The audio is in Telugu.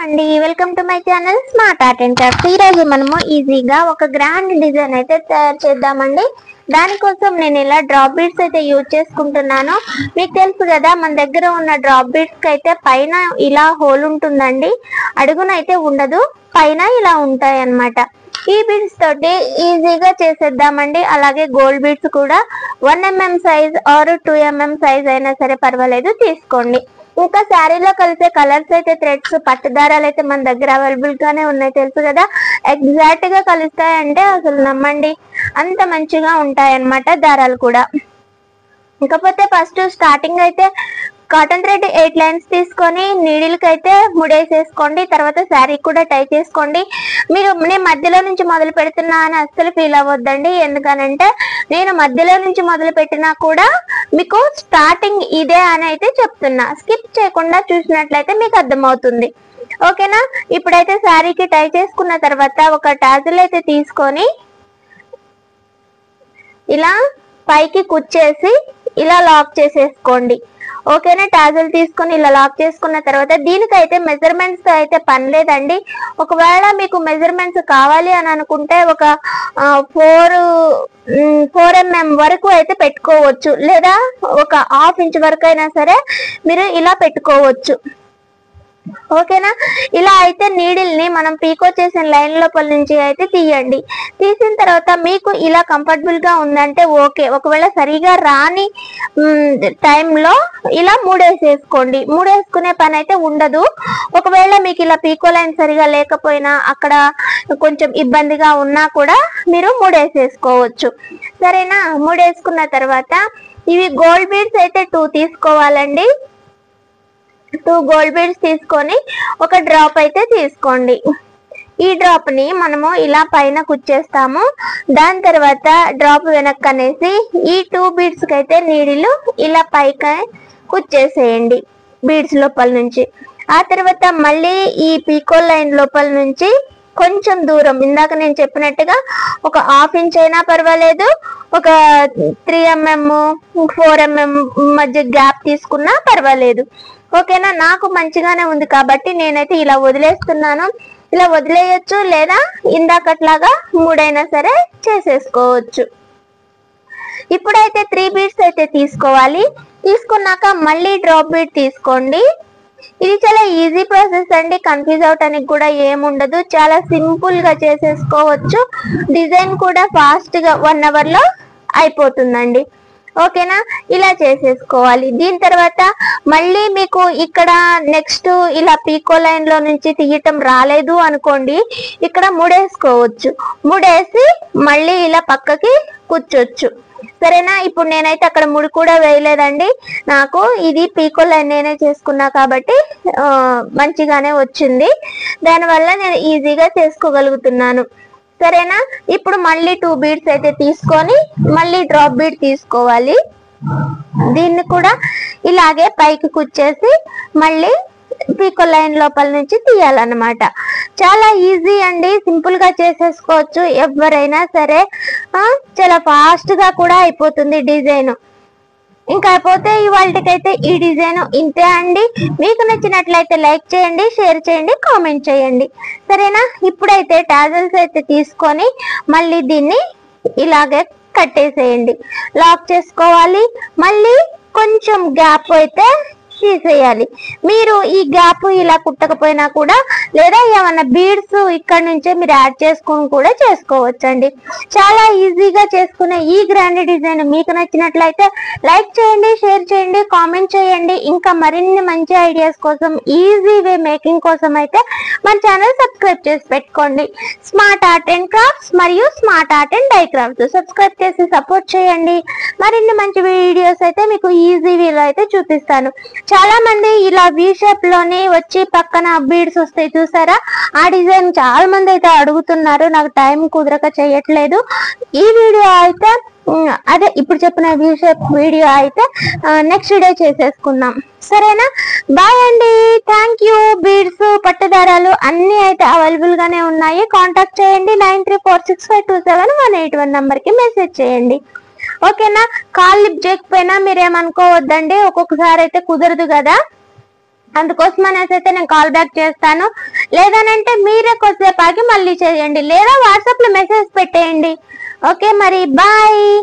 అండి, welcome to my channel smart art and crafts. ఈ రోజు మనము ఈజీగా ఒక గ్రాండ్ డిజైన్ అయితే తయారు చేద్దామండి. దానికోసం నేను ఇలా డ్రాప్ బీడ్స్ అయితే యూజ్ చేసుకుంటున్నాను. మీకు తెలుసు కదా, మన దగ్గర ఉన్న డ్రాప్ బీడ్స్ కి అయితే పైన ఇలా హోల్ ఉంటుందండి, అడుగునైతే ఉండదు, పైన ఇలా ఉంటాయి అన్నమాట. ఈ బీడ్స్ తోటి ఈజీగా చేసేద్దామండి. అలాగే గోల్డ్ బీడ్స్ కూడా 1 mm size are 2 mm size అయినా సరే పర్వాలేదు, తీసుకోండి. ఇంకా శారీలో కలిసే కలర్స్ అయితే థ్రెడ్స్, పట్టు దారాలు అయితే మన దగ్గర అవైలబుల్ గానే ఉన్నాయి, తెలుసు కదా. ఎగ్జాక్ట్ గా కలుస్తాయంటే అసలు నమ్మండి, అంత మంచిగా ఉంటాయి అన్నమాట దారాలు కూడా. ఇకపోతే ఫస్ట్ స్టార్టింగ్ అయితే కాటన్ థ్రెడ్ 8 లైన్స్ తీసుకొని నీడిల్కి అయితే ముడేసేసుకోండి. తర్వాత శారీ కూడా టై చేసుకోండి. నేను మధ్యలో నుంచి మొదలు పెడుతున్నా అని అస్సలు ఫీల్ అవ్వద్దండి, ఎందుకనంటే నేను మధ్యలో నుంచి మొదలు పెట్టినా కూడా మీకు స్టార్టింగ్ ఇదే అని అయితే చెప్తున్నా. స్కిప్ చేయకుండా చూసినట్లయితే మీకు అర్థమవుతుంది, ఓకేనా. ఇప్పుడైతే శారీకి టై చేసుకున్న తర్వాత ఒక టాజిల్ అయితే తీసుకొని ఇలా పైకి కుచ్చేసి ఇలా లాక్ చేసేసుకోండి, ఓకేనా. టాజిల్ తీసుకొని ఇలా లాక్ చేసుకున్న తర్వాత దీనికైతే మెజర్మెంట్స్ అయితే పని లేదండి. ఒకవేళ మీకు మెజర్మెంట్స్ కావాలి అని అనుకుంటే ఒక 4 mm వరకు అయితే పెట్టుకోవచ్చు, లేదా ఒక 1/2 inch వరకు అయినా సరే మీరు ఇలా పెట్టుకోవచ్చు, ఓకేనా. ఇలా అయితే నీడిల్ ని మనం పీకో చేసిన లైన్ లోపల నుంచి అయితే తీయండి. తీసిన తర్వాత మీకు ఇలా కంఫర్టబుల్ గా ఉందంటే ఓకే. ఒకవేళ సరిగా రాని టైంలో ఇలా మూడేసేసుకోండి, మూడేసుకునే పని అయితే ఉండదు. ఒకవేళ మీకు ఇలా పీకో లైన్ సరిగా లేకపోయినా, అక్కడ కొంచెం ఇబ్బందిగా ఉన్నా కూడా మీరు మూడేసేసుకోవచ్చు, సరేనా. మూడేసుకున్న తర్వాత ఇవి గోల్డ్ బీడ్స్ అయితే 2 తీసుకోవాలండి. 2 గోల్డ్ బీడ్స్ తీసుకొని ఒక డ్రాప్ అయితే తీసుకోండి. ఈ డ్రాప్ ని మనము ఇలా పైన కుచ్చేస్తాము. దాని తర్వాత డ్రాప్ వెనక్కి అనేసి ఈ 2 బీడ్స్ కి అయితే నీడిలు ఇలా పైకి కుచ్చేసేయండి బీడ్స్ లోపల నుంచి. ఆ తర్వాత మళ్ళీ ఈ పీకో లైన్ లోపల నుంచి కొంచెం దూరం, ఇందాక నేను చెప్పినట్టుగా ఒక 1/2 inch అయినా పర్వాలేదు, ఒక 3 mm 4 mm మధ్య గ్యాప్ తీసుకున్నా పర్వాలేదు, ఓకేనా. నాకు మంచిగానే ఉంది కాబట్టి నేనైతే ఇలా వదిలేస్తున్నాను. ఇలా వదిలేయచ్చు, లేదా ఇందాకట్లాగా మూడైనా సరే చేసేసుకోవచ్చు. ఇప్పుడైతే 3 బీడ్స్ అయితే తీసుకోవాలి. తీసుకున్నాక మళ్ళీ డ్రాప్ బీడ్ తీసుకోండి. ఇది చాలా ఈజీ ప్రాసెస్ అండి, కన్ఫ్యూజ్ అవటానికి కూడా ఏముండదు, చాలా సింపుల్ గా చేసేసుకోవచ్చు. డిజైన్ కూడా ఫాస్ట్ గా 1 hour లో అయిపోతుందండి, ఓకేనా. ఇలా చేసేసుకోవాలి. దీని తర్వాత మళ్ళీ మీకు ఇక్కడ నెక్స్ట్ ఇలా పీకో లైన్ లో నుంచి తీయటం రాలేదు అనుకోండి, ఇక్కడ ముడేసుకోవచ్చు. ముడేసి మళ్ళీ ఇలా పక్కకి కూర్చోచ్చు, సరేనా. ఇప్పుడు నేనైతే అక్కడ ముడి కూడా వేయలేదండి, నాకు ఇది పీకో లైన్ నేనే చేసుకున్నా కాబట్టి మంచిగానే వచ్చింది, దానివల్ల నేను ఈజీగా చేసుకోగలుగుతున్నాను, సరేనా. ఇప్పుడు మళ్ళీ 2 బీడ్స్ అయితే తీసుకొని మళ్ళీ డ్రాప్ బీడ్ తీసుకోవాలి. దీన్ని కూడా ఇలాగే పైకి కుచ్చేసి మళ్ళీ పీకో లైన్ లోపల నుంచి తీయాలన్నమాట. చాలా ఈజీ అండి, సింపుల్ గా చేసేసుకోవచ్చు ఎవరైనా సరే. చాలా ఫాస్ట్ గా కూడా అయిపోతుంది డిజైన్. ఇంకా అయిపోతే ఇవాళకైతే ఈ డిజైన్ ఇంతే అండి. మీకు నచ్చినట్లయితే లైక్ చేయండి, షేర్ చేయండి, కామెంట్ చేయండి, సరేనా. ఇప్పుడైతే టాజల్స్ అయితే తీసుకొని మళ్ళీ దీన్ని ఇలాగే కట్టేసేయండి, లాక్ చేసుకోవాలి. మళ్ళీ కొంచెం గ్యాప్ అయితే తీసేయాలి. మీరు ఈ గ్యాప్ ఇలా కుట్టకపోయినా కూడా, లేదా ఏమన్నా బీడ్స్ ఇక్కడ నుంచే మీరు యాడ్ చేసుకుని కూడా చేసుకోవచ్చండి. చాలా ఈజీగా చేసుకునే ఈ గ్రాండ్ డిజైన్ మీకు నచ్చినట్లయితే లైక్ చేయండి, షేర్ చేయండి, కామెంట్ చేయండి. ఇంకా మరిన్ని మంచి ఐడియాస్ కోసం, ఈజీ వే మేకింగ్ కోసం అయితే మన ఛానల్ సబ్స్క్రైబ్ చేసి పెట్టుకోండి. స్మార్ట్ ఆర్ట్ అండ్ క్రాఫ్ట్స్ మరియు smart art and dye crafts subscribe చేసి సపోర్ట్ చేయండి. మరిన్ని మంచి వీడియోస్ అయితే మీకు ఈజీ వేలో అయితే చూపిస్తాను. చాలా మంది ఇలా వి షేప్ లోని వచ్చి పక్కన బీడ్స్ వస్తాయి చూసారా, ఆ డిజైన్ చాలా మంది అయితే అడుగుతున్నారు, నాకు టైం కుదరక చేయట్లేదు. ఈ వీడియో అయితే అదే ఇప్పుడు చెప్పిన వి షేప్ వీడియో అయితే నెక్స్ట్ డే చేసేసుకుందాం, సరేనా. బాయ్ అండి, థ్యాంక్ యూ. బీడ్స్, పట్టుదారాలు అన్ని అయితే అవైలబుల్ గానే ఉన్నాయి. కాంటాక్ట్ చేయండి, 9346527181 నంబర్ కి మెసేజ్ చేయండి, ఓకేనా. కాల్ లిఫ్ట్ చేయకపోయినా మీరేమనుకోవద్దండి, ఒక్కొక్కసారి అయితే కుదరదు కదా. అందుకోసం అనేసి అయితే నేను కాల్ బ్యాక్ చేస్తాను. లేదనంటే మీరే కొద్దిసేపు ఆగి మళ్ళీ చేయండి, లేదా వాట్సాప్ లో మెసేజ్ పెట్టేయండి. ఓకే మరి బాయ్.